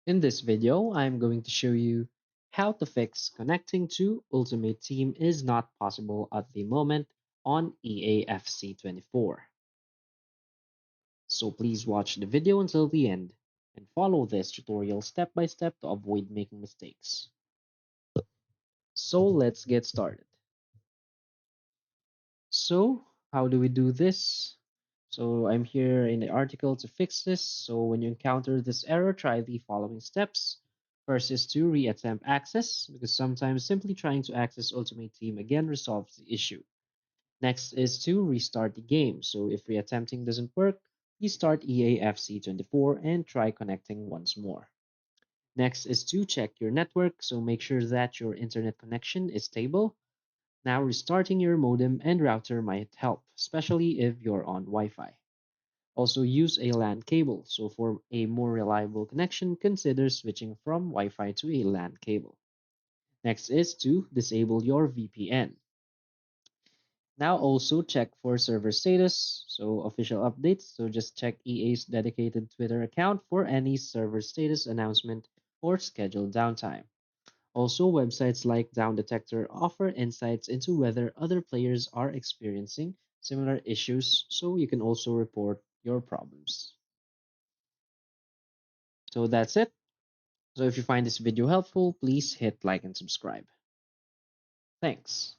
In this video, I'm going to show you how to fix connecting to Ultimate Team is not possible at the moment on EAFC 24. So please watch the video until the end and follow this tutorial step by step to avoid making mistakes. So let's get started. So how do we do this? So I'm here in the article to fix this. So when you encounter this error, try the following steps. First is to reattempt access, because sometimes simply trying to access Ultimate Team again resolves the issue. Next is to restart the game. So if reattempting doesn't work, restart EAFC 24 and try connecting once more. Next is to check your network, so make sure that your internet connection is stable. Now restarting your modem and router might help, especially if you're on Wi-Fi. Also use a LAN cable, so for a more reliable connection, consider switching from Wi-Fi to a LAN cable. Next is to disable your VPN. Now also check for server status, so official updates, so just check EA's dedicated Twitter account for any server status announcement or scheduled downtime. Also, websites like Down Detector offer insights into whether other players are experiencing similar issues, so you can also report your problems. So that's it. So if you find this video helpful, please hit like and subscribe. Thanks.